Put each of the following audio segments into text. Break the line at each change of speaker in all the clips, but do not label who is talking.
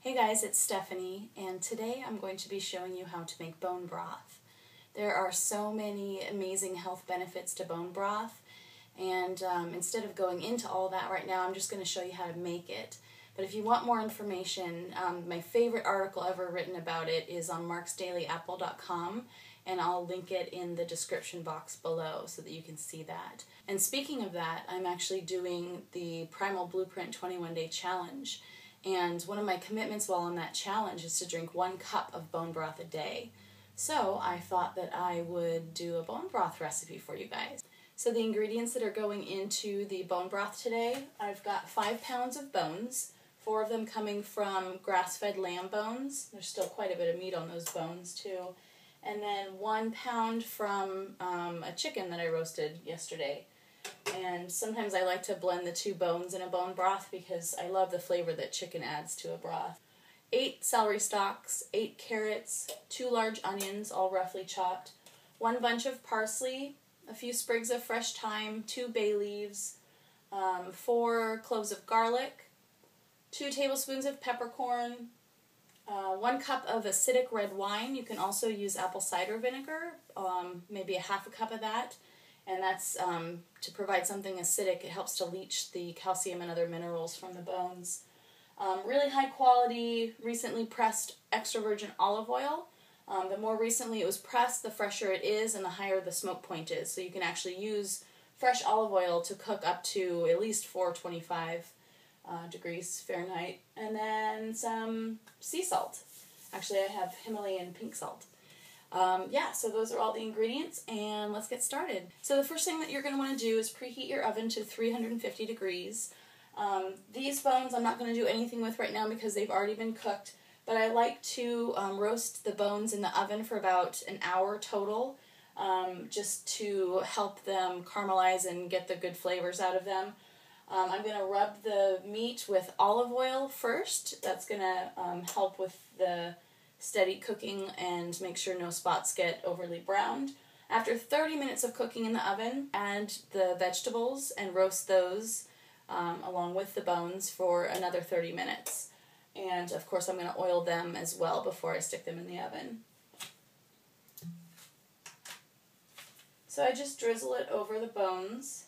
Hey guys, it's Stephanie, and today I'm going to be showing you how to make bone broth. There are so many amazing health benefits to bone broth, and instead of going into all that right now, I'm just going to show you how to make it. But if you want more information, my favorite article ever written about it is on marksdailyapple.com, and I'll link it in the description box below so that you can see that. And speaking of that, I'm actually doing the Primal Blueprint 21-Day Challenge. And one of my commitments while on that challenge is to drink 1 cup of bone broth a day. So I thought that I would do a bone broth recipe for you guys. So the ingredients that are going into the bone broth today, I've got 5 pounds of bones, 4 of them coming from grass-fed lamb bones. There's still quite a bit of meat on those bones too. And then 1 pound from a chicken that I roasted yesterday. And sometimes I like to blend the 2 bones in a bone broth because I love the flavor that chicken adds to a broth. 8 celery stalks, 8 carrots, 2 large onions, all roughly chopped, 1 bunch of parsley, a few sprigs of fresh thyme, 2 bay leaves, 4 cloves of garlic, 2 tablespoons of peppercorn, 1 cup of acidic red wine. You can also use apple cider vinegar, maybe a half a cup of that. And that's to provide something acidic. It helps to leach the calcium and other minerals from the bones. Really high quality, recently pressed extra virgin olive oil. The more recently it was pressed, the fresher it is and the higher the smoke point is. So you can actually use fresh olive oil to cook up to at least 425 degrees Fahrenheit. And then some sea salt. Actually, I have Himalayan pink salt. So those are all the ingredients, and let's get started. So the first thing that you're going to want to do is preheat your oven to 350 degrees. These bones I'm not going to do anything with right now because they've already been cooked, but I like to roast the bones in the oven for about an hour total, just to help them caramelize and get the good flavors out of them. I'm going to rub the meat with olive oil first. That's going to help with the steady cooking and make sure no spots get overly browned. After 30 minutes of cooking in the oven, add the vegetables and roast those along with the bones for another 30 minutes. And of course I'm going to oil them as well before I stick them in the oven. So I just drizzle it over the bones.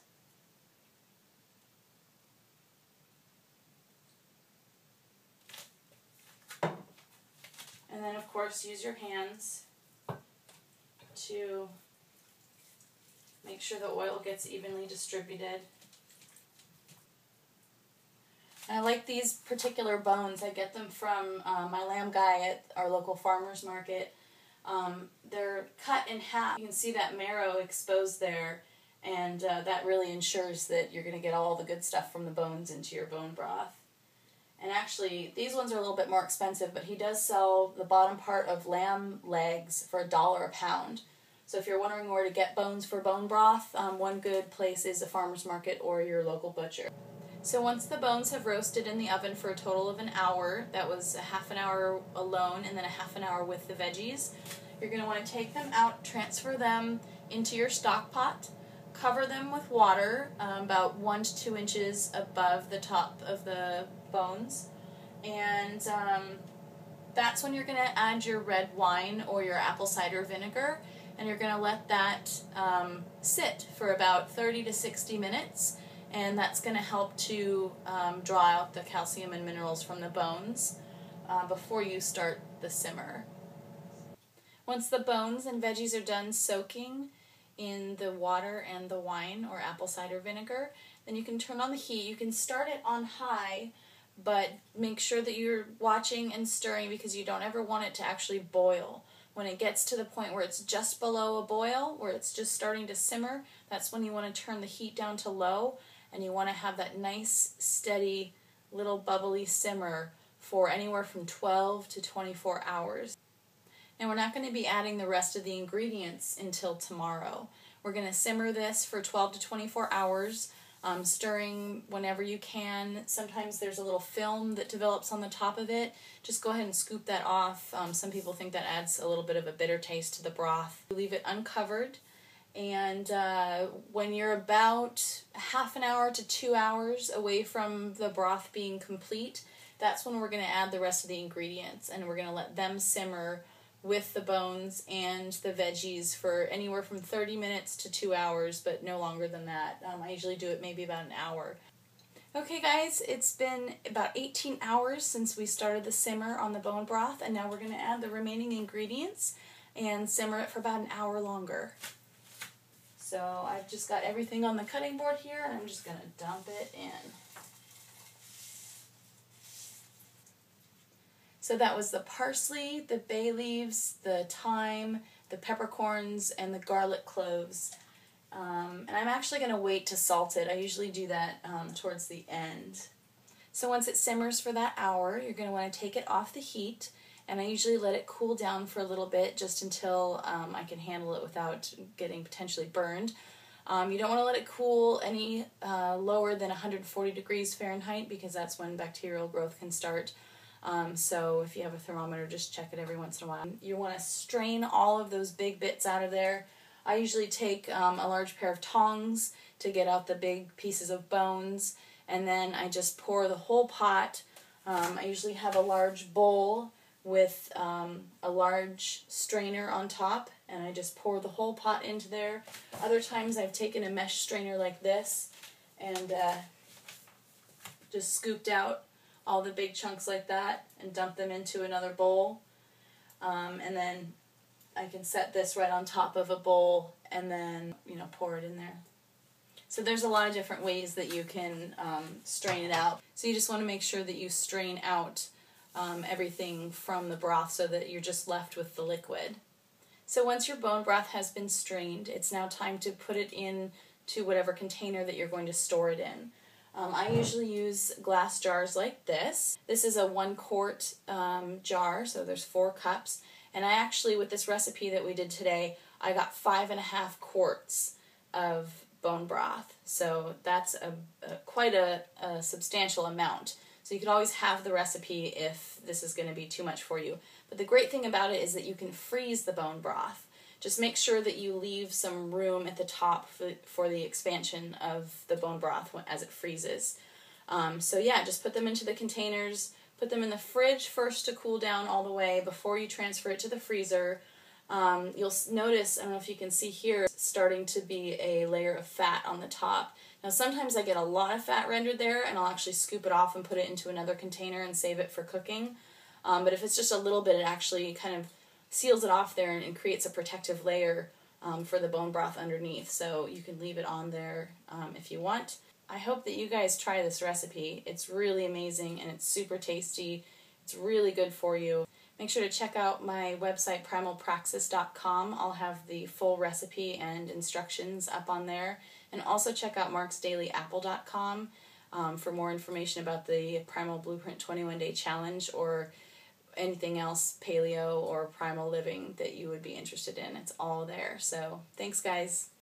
And then, of course, use your hands to make sure the oil gets evenly distributed. And I like these particular bones. I get them from my lamb guy at our local farmer's market. They're cut in half. You can see that marrow exposed there, and that really ensures that you're going to get all the good stuff from the bones into your bone broth. And actually, these ones are a little bit more expensive, but he does sell the bottom part of lamb legs for $1 a pound. So if you're wondering where to get bones for bone broth, one good place is a farmer's market or your local butcher. So once the bones have roasted in the oven for a total of an hour, that was a half an hour alone and then a half an hour with the veggies, you're going to want to take them out, transfer them into your stock pot, cover them with water about 1 to 2 inches above the top of the bones, and that's when you're going to add your red wine or your apple cider vinegar, and you're going to let that sit for about 30 to 60 minutes, and that's going to help to draw out the calcium and minerals from the bones before you start the simmer. Once the bones and veggies are done soaking in the water and the wine or apple cider vinegar, then you can turn on the heat. You can start it on high, but make sure that you're watching and stirring because you don't ever want it to actually boil. When it gets to the point where it's just below a boil, where it's just starting to simmer, that's when you want to turn the heat down to low, and you want to have that nice, steady, little bubbly simmer for anywhere from 12 to 24 hours. And we're not going to be adding the rest of the ingredients until tomorrow. We're going to simmer this for 12 to 24 hours, stirring whenever you can. Sometimes there's a little film that develops on the top of it. Just go ahead and scoop that off. Some people think that adds a little bit of a bitter taste to the broth. Leave it uncovered, and when you're about half an hour to 2 hours away from the broth being complete, that's when we're going to add the rest of the ingredients, and we're going to let them simmer with the bones and the veggies for anywhere from 30 minutes to 2 hours, but no longer than that. I usually do it maybe about an hour. Okay guys, it's been about 18 hours since we started the simmer on the bone broth, and now we're going to add the remaining ingredients and simmer it for about an hour longer. So I've just got everything on the cutting board here, and I'm just going to dump it in. So that was the parsley, the bay leaves, the thyme, the peppercorns, and the garlic cloves. And I'm actually going to wait to salt it. I usually do that towards the end. So once it simmers for that hour, you're going to want to take it off the heat, and I usually let it cool down for a little bit just until I can handle it without getting potentially burned. You don't want to let it cool any lower than 140 degrees Fahrenheit, because that's when bacterial growth can start. So if you have a thermometer, just check it every once in a while. You want to strain all of those big bits out of there. I usually take a large pair of tongs to get out the big pieces of bones, and then I just pour the whole pot. I usually have a large bowl with a large strainer on top, and I just pour the whole pot into there. Other times I've taken a mesh strainer like this and just scooped out all the big chunks like that and dumped them into another bowl. And then I can set this right on top of a bowl and then, pour it in there. So there's a lot of different ways that you can strain it out. So you just want to make sure that you strain out everything from the broth so that you're just left with the liquid. So once your bone broth has been strained, it's now time to put it into whatever container that you're going to store it in. I usually use glass jars like this. This is a 1 quart jar, so there's 4 cups. And I actually, with this recipe that we did today, I got 5.5 quarts of bone broth. So that's quite a substantial amount. So you could always have the recipe if this is going to be too much for you. But the great thing about it is that you can freeze the bone broth. Just make sure that you leave some room at the top for the expansion of the bone broth as it freezes. So yeah, just put them into the containers. Put them in the fridge first to cool down all the way before you transfer it to the freezer. You'll notice, I don't know if you can see here, starting to be a layer of fat on the top. Now sometimes I get a lot of fat rendered there, and I'll actually scoop it off and put it into another container and save it for cooking. But if it's just a little bit, it actually kind of seals it off there and creates a protective layer for the bone broth underneath. So you can leave it on there if you want. I hope that you guys try this recipe. It's really amazing and it's super tasty. It's really good for you. Make sure to check out my website, primalpraxis.com. I'll have the full recipe and instructions up on there. And also check out marksdailyapple.com for more information about the Primal Blueprint 21-Day Challenge or anything else paleo or primal living that you would be interested in. It's all there. So thanks guys.